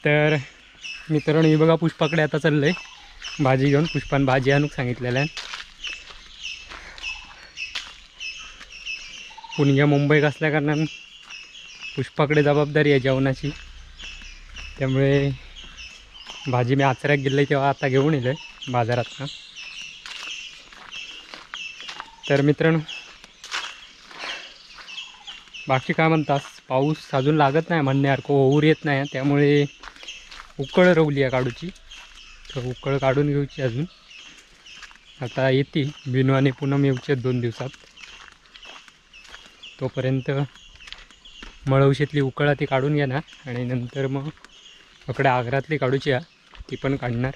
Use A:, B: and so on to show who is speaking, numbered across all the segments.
A: तर मित्रांनो ही बघा पुष्पाकडे आता चाललंय भाजी घेऊन. पुष्पान भाजी आणूक सांगितलेलं आहे. पुण्या मुंबईत असल्या कारणानं पुष्पाकडे जबाबदारी आहे जेवणाची. त्यामुळे भाजी मी आचऱ्यात गेले तेव्हा आता घेऊन येलो आहे बाजारात. तर मित्रांनो बाकी काय म्हणतास, पाऊस अजून लागत नाही म्हणण्यासारखं, ओहूर येत नाही. त्यामुळे उकळ रवली आहे काढूची. तर उकळ काढून घेऊची अजून. आता येते बिनू आणि पूनम येऊची 2 दिवसात. तोपर्यंत मळवशीतली उकळा ती काढून घेणार आणि नंतर मग इकडे आग्रातली काढूची आहे ती पण काढणार.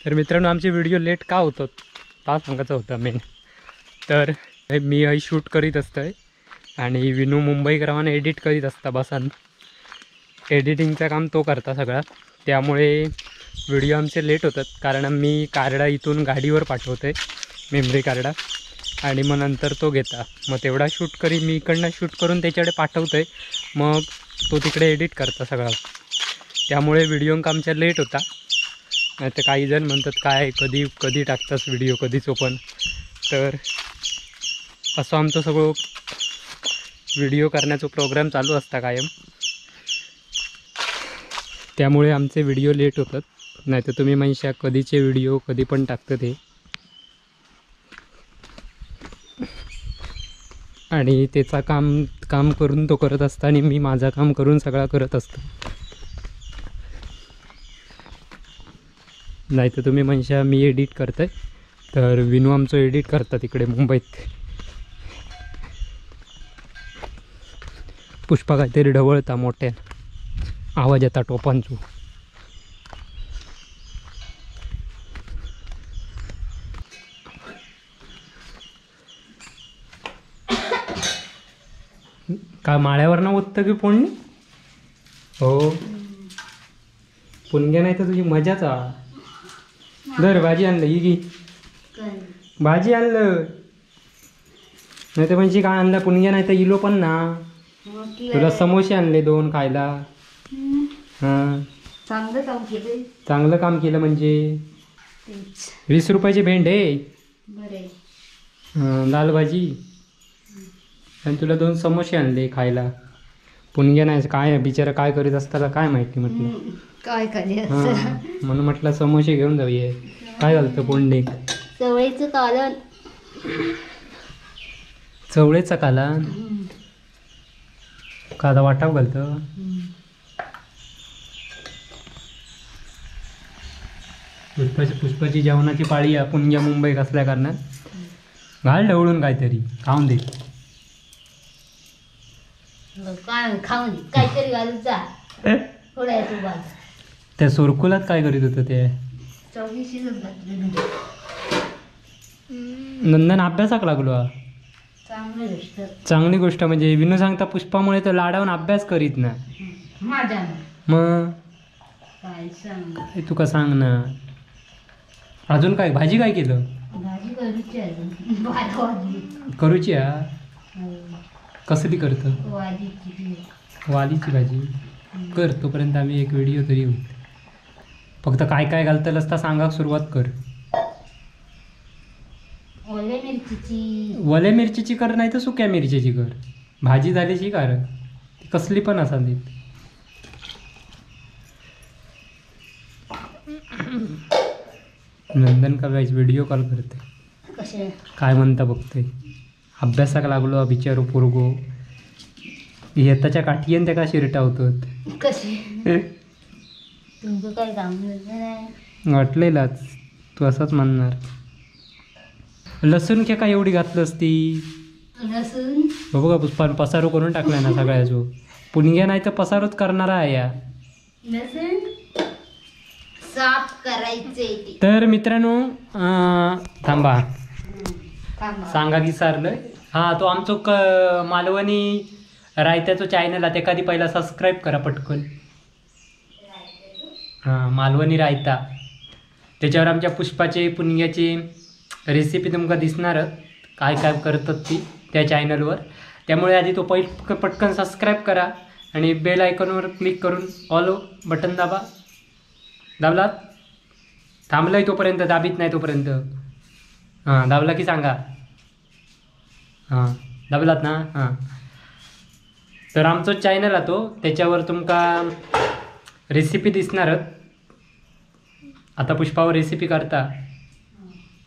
A: तर मित्रांनो आमचे व्हिडिओ लेट का होतात का सांगायचं होतं मेन. तर मी हे शूट करीत असतंय आणि विनू मुंबईकरावाने एडिट करीत असता बसान. एडिटिंगचं काम तो करता सगळा. त्यामुळे व्हिडिओ आमचे लेट होतात. कारण मी कार्डा इथून गाडीवर पाठवते मेमरी कार्डा आणि मग नंतर तो घेता. मग तेवढा शूट करी मी इकडनं शूट करून त्याच्याकडे पाठवतो आहे. मग तो तिकडे एडिट करता सगळा. त्यामुळे व्हिडिओ आमच्या लेट होता. नाही तर काही जण म्हणतात काय कधी कधी टाकतास व्हिडिओ कधीच ओपन. तर असं आमचं सगळं व्हिडिओ करण्याचा प्रोग्राम चालू असता कायम. त्यामुळे आमचे व्हिडिओ लेट होतात. नाही तर तुम्ही म्हणशा कधीचे व्हिडिओ कधी पण टाकतं ते. आणि त्याचा काम करून तो करत असता आणि मी माझं काम करून सगळा करत असतो. नाही तर तुम्ही म्हणशा मी एडिट करतोय. तर विनू आमचं एडिट करतात तिकडे मुंबईत. पुष्पा काहीतरी ढवळता मोठ्या आवाज येता टोपांचो. काय माळ्यावर ना ओततं की फोडणी. हो पुणग्या नाही तर तुझी मजाच. दर भाजी आणलं ही गी भाजी आणलं. नाही तर म्हणजे काय आणलं पुणग्या नाही तर इलो पण ना. तुला समोसे आणले 2 खायला. हां चांगलं काम केलं म्हणजे. 20 रुपयाचे भेंडे दाल भाजी आणि तुला 2 समोसे आणले खायला. पुणग्या नाही काय बिचारा काय करीत असताना काय माहिती म्हटलं
B: काय
A: हां म्हणून म्हटलं समोसे घेऊन जाऊया. काय घालतं पोंडे
B: चवळीचं कालन.
A: चवळेचा कालन कादा वाटाव घालतं. पुष्पाची जेवणाची पाळी आहे पुण्या मुंबईत असल्या कारणात. घाल ढवळून काहीतरी खाऊन दे.
B: काय खाऊन काहीतरी घालून जा.
A: त्या सुरकुलात काय करीत होतं ते. नंदन अभ्यासाक लागलो. चांगली गोष्ट म्हणजे विनू सांगता पुष्पामुळे तर लाडावून अभ्यास करीत ना. मग तुका सांग ना. अजून काय भाजी काय केलं करूची हा. कसली करतं वालीची भाजी कर. तोपर्यंत आम्ही एक व्हिडिओ तरी होईल. फक्त काय काय घालतलं असता सांगा सुरुवात कर. वल्या मिरचीची कर नाही तर सुक्या मिरचीची कर. भाजी झाल्याची कर ती कसली पण असा देत. नंदन का व्हिडिओ कॉल करते काय म्हणता बघते. अभ्यासाक लागलो बिचारो पोरगो. येताच्या काठीयन त्या का शिरटावतात वाटलेलाच तू असंच म्हणणार. लसूण काय एवढी घातलं असती बघा पुष्पा पसारो करून टाकलाय ना सगळ्याचो. पुणग्या नाही तर पसारोच करणारा आहे या.
B: साफ करायचे.
A: तर मित्रांनो थांबा सांगा की सारलं. हा तो आमचं मालवणी रायत्याचं चॅनल आहे ते कधी पहिला सबस्क्राईब करा पटकन. हां मालवणी रायता त्याच्यावर आमच्या पुष्पाचे पुणग्याचे रेसिपी तुमका दिसणार काय काय करतात ती त्या चॅनलवर. त्यामुळे आधी तो पटकन सबस्क्राईब करा आणि बेल आयकॉनवर क्लिक करून ऑल बटन दाबलात. थांबलाय तोपर्यंत, दाबीत नाही तोपर्यंत. हां दाबला की सांगा. हां दाबलात ना. हां तर आमचं चॅनल आहे तो, त्याच्यावर तुमका रेसिपी दिसणारच. आता पुष्पावर रेसिपी करता,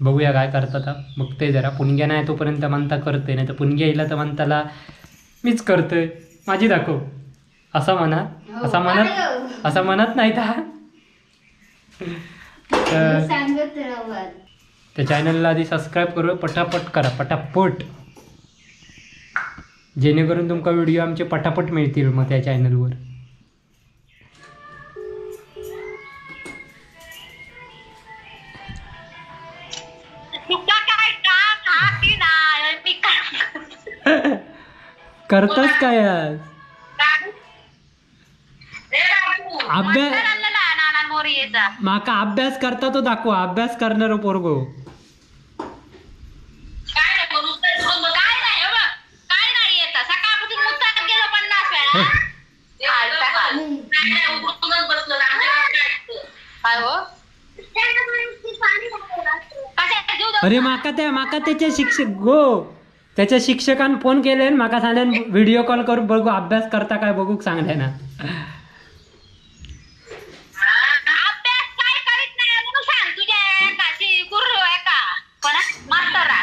A: बघूया काय करतात. बघते जरा. पुणग्या नाही तोपर्यंत म्हणता करते, नाही तर पुणग्या येईल तर म्हणताला मीच करतोय, माझी दाखव असा म्हणत. असं म्हणत नाही तर
B: सांगत राहा.
A: त्या चॅनलला आधी सबस्क्राईब करू, पटापट करा, पटापट, जेणेकरून तुमका व्हिडिओ आमचे पटापट मिळतील मग त्या चॅनलवर. करतास काय आज? अभ्यास माका अभ्यास करता तो दाखवा. अभ्यास करणार पोरगो. अरे माका त्याच्या शिक्षक गो, त्याच्या शिक्षकान फोन केले, माका सांगल्यान व्हिडिओ कॉल करून बघू अभ्यास करता काय बघू सांगले ना.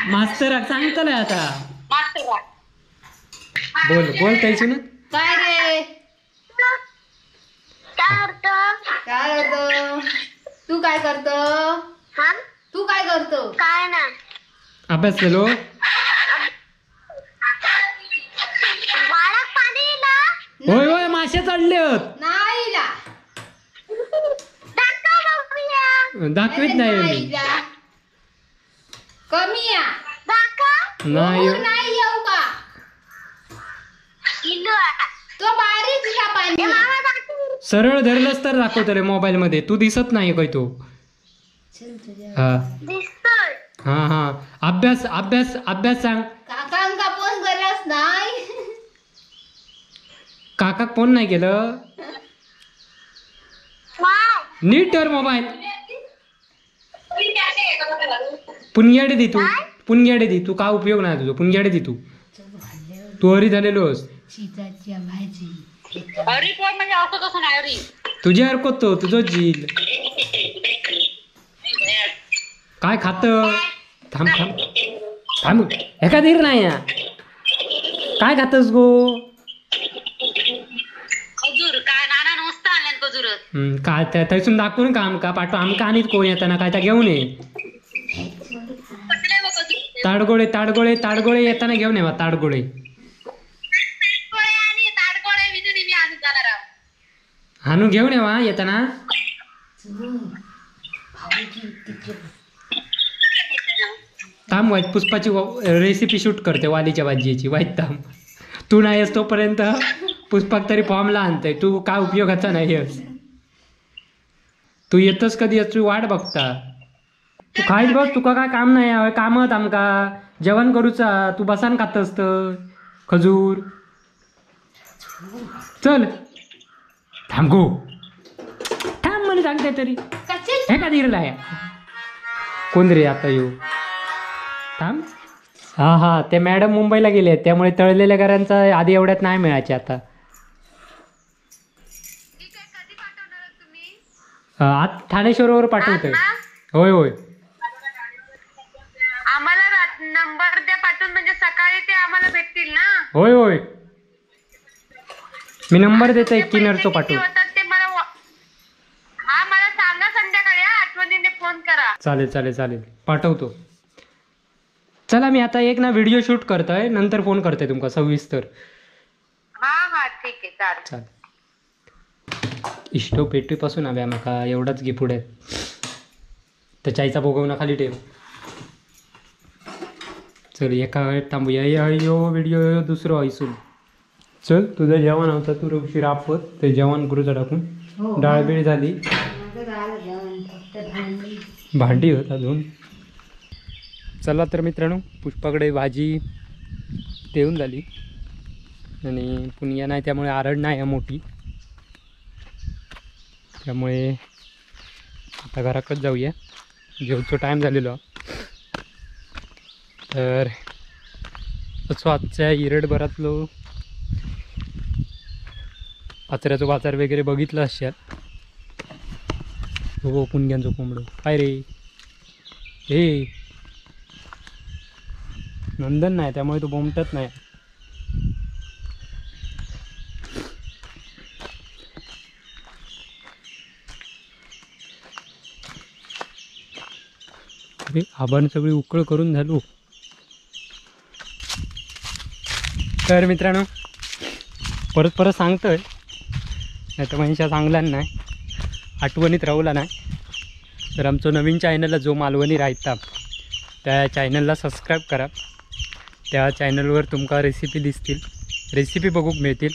A: मास्तर सांगतलंय आता. बोल बोल काहीच ना.
B: काय रे काय करतो तू? काय करतो तू? काय करतो? काय ना
A: अभ्यास केलो. होय होय मासे चढले होत.
B: नाही
A: दाखवीत नाही मी.
B: कमी या
A: नाही
B: नाही येऊ का तो बारीक या पाणी.
A: सरळ धरलंच तर दाखवतो रे मोबाईल मध्ये. तू दिसत नाही काय तो. हा हा हा अभ्यास अभ्यास अभ्यास सांग.
B: काकांका फोन केलास नाही?
A: काकाक फोन नाही केलं. नीट तर मोबाईल. पुणग्याडे दे तू. पुणग्याडे दे तू. का उपयोग नाही तुझं. पुणग्याडे दे तू. तू हरी झालेलोस.
B: शीताच्या भाजी
C: म्हणजे असं कसं नाही रे.
A: तुझ्या हरकत तो तुझं जील. काय खात. थांब थांब थांब. एका धीर नाही या. काय खातस गो.
C: खजूर काय नाना नुसतं आणल्यान खजूर.
A: काय थंयसून दाखवून का आमका पाठव. आमका आणीत कोण येताना काय त्या घेऊन ये. ताडगोळे ताडगोळे ताडगोळे येताना घेऊन येवा. ताडगोळे हानू घेऊन येवा येताना. थांब वाईट पुष्पाची रेसिपी शूट करते वालीच्या भाजीची. वाईट थांब. तू नाही आहेस तोपर्यंत पुष्पाक तरी फॉर्मला आणतंय. तू काय उपयोगाचा नाही आहेस. तू येतस कधी तू वाट बघता. तू खायच बघ. तुका काय काम नाही. कामत आमका जेवण करूचा. तू बसान खातस तर खजूर. चल थांब गो. थांब मला सांगते तरी. हे का दिरला आहे कोण रे आता येऊ. थांब. हा हा ते मॅडम मुंबईला गेले त्यामुळे तळलेल्या घरांचा आधी एवढ्यात नाही मिळायचे आता. आज ठाणेश्वरवर पाठवतोय. होय होय
C: आम्हाला नंबर द्या पाठवून म्हणजे सकाळी ते आम्हाला भेटतील ना.
A: होय होय मी नंबर देतोय किनरचं पाठवून.
C: ते मला हा मला सांगा संध्याकाळी. आठवणीने फोन करा.
A: चालेल चालेल चालेल पाठवतो. चला मी आता एक ना व्हिडिओ शूट करतोय. नंतर फोन करतोय तुमका सविस्तर.
C: हा हा ठीक आहे चालेल.
A: चालेल. इष्टो पेटीपासून हव्या माका एवढाच घे पुढे. तर चायचा भोगवणा खाली ठेव. चल एका वेळेत थांबूया. यो व्हिडिओ दुसरं ऐसून. चल तुझं जेवण होतं. तू उशीर आपत ते जेवण करूचं टाकून. डाळबीळ झाली. भांडी होत अजून. चला तर मित्रांनो, पुष्पाकडे भाजी देऊन झाली आणि पुण्या नाही त्यामुळे आरड नाही आहे मोठी, त्यामुळे आता घराकडे जाऊया. जेवतो टाईम झालेलो. तर असो आजच्या इरडभरातलो आचऱ्याचं बाजार वगैरे बघितलं असेल. हो पुणग्यांचं कोंबडं काय रे, हे नंदन नाही त्यामुळे तो बोमटत नाही. अरे आबाने सगळी उकळ करून झालो. तर मित्रांनो परत सांगतोय, नाही तर मनीषा सांगला नाही, आठवणीत राहूला नाही. तर आमचं नवीन चॅनलला जो मालवणी राहता त्या चॅनलला सबस्क्राईब करा. त्या चॅनलवर तुमका रेसिपी दिसतील, रेसिपी बघूक मिळतील.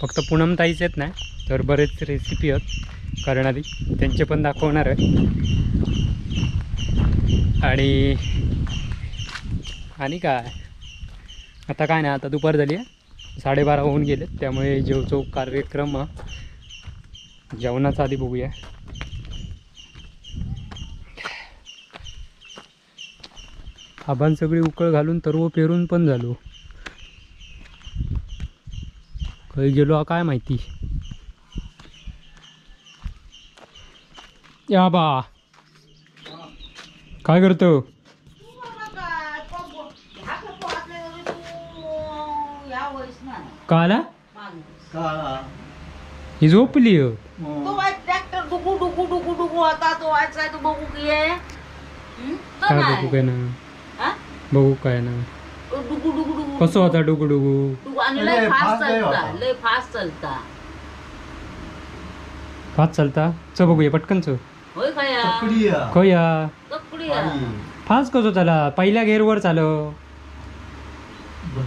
A: फक्त पूनमताईच येत नाही तर बरेच रेसिपी आहेत करणारी, त्यांचे पण दाखवणार आहे. आणि काय आता काय नाही, आता दुपार झाली आहे, 12:30 होऊन गेले, त्यामुळे जेवचो कार्यक्रम जेवणाचा आधी बघूया. आबान सगळी उकळ घालून तरव पेरून पण झालो. काही गेलो काय माहिती. या बा काय करतो? काला ही झोपली हो.
B: ट्रॅक्टर डुगू डुगू डुगू डुगू आता तो व्हायचा तू बघू की
A: काय बघू काय ना, बघू काय ना,
B: डुगू डुगू डुगू
A: कसं होता डुगू डुगू.
B: डुगू आणि लय फास्ट चालता, लय फास्ट चालता.
A: फास्ट चालता च बघूया पटकन च.
B: होय खाया
A: खया
B: तकडीया
A: फास्ट कसं चाला, पहिल्या गेअरवर चाल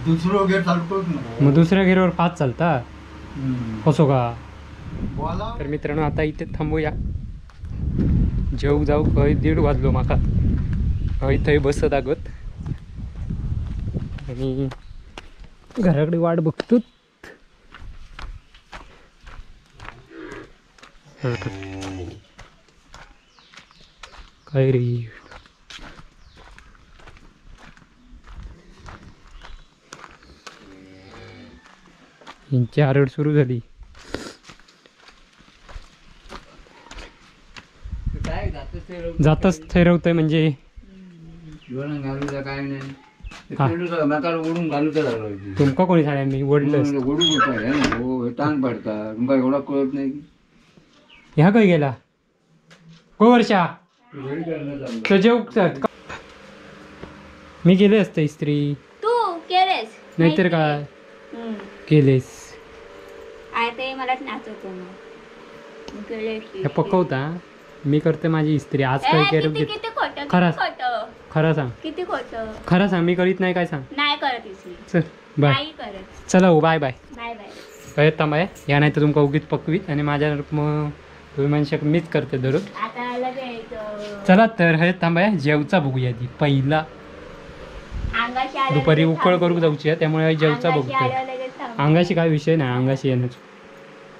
D: दुसरं गेट चालतो
A: मग दुसऱ्या गेअरवर फास्ट चालता कसो का. तर मित्रांनो आता इथे थांबूया, जेऊ जाऊ. खंय 1:30 वाजलो माका, खंय थंय बसत आगत आणि घराकडे वाट बघतो. काय रे यांची आरड सुरू झाली. जातच ठरवतंय म्हणजे
D: काय नाही
A: हा.
D: ओढून घालूचा लागलो
A: तुमका कोणी सांगा मी ओढलं
D: ओढू टांग पडता तुमका एवढा कळत नाही की
A: ह्या काय गेला को वर्षा जेव. मी गेले असते इस्त्री,
C: तू केलेस
A: नाहीतर काय केलेस.
C: ते मला नाचवतो
A: हे पकवता मी करते माझी इस्त्री. आज काय केलं
C: किती खोटं
A: खरं
C: खोटं
A: खरं सांग,
C: किती खोटं
A: खरं सांग मी करीत नाही काय सांग.
C: नाही करत इसी.
A: चल बाय.
C: नाही करत.
A: चला हो बाय बाय.
C: Bye bye.
A: काय थांबाय या नाही तर तुमका उगीच पकवीत आणि माझ्या मग तुम्ही म्हणशा मीच करते दररोज.
C: आता लगेच
A: चला तर हे थांबाय जेवचा बघूया ती पहिला.
C: अंगाशी आलं
A: दुपारी
C: लगेच
A: उकळ करू
C: थांबतो.
A: जाऊची त्यामुळे जेवचा
C: अंगाशी
A: बघतोय.
C: आलं लगेच थांबतो.
A: अंगाशी काय विषय नाही, अंगाशी येण्याच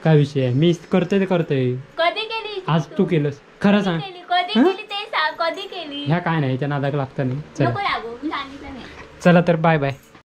A: काय विषय आहे. मी करते ते करतोय.
C: कधी केली
A: आज तू केलंस खरं सांग.
C: कधी
A: हं?
C: केली ते सांग. कधी केली
A: ह्या काय नाही त्या नादाक लागता नाही.
C: नको
A: चला
C: लागू मी सांगितलं नाही.
A: चला तर बाय बाय.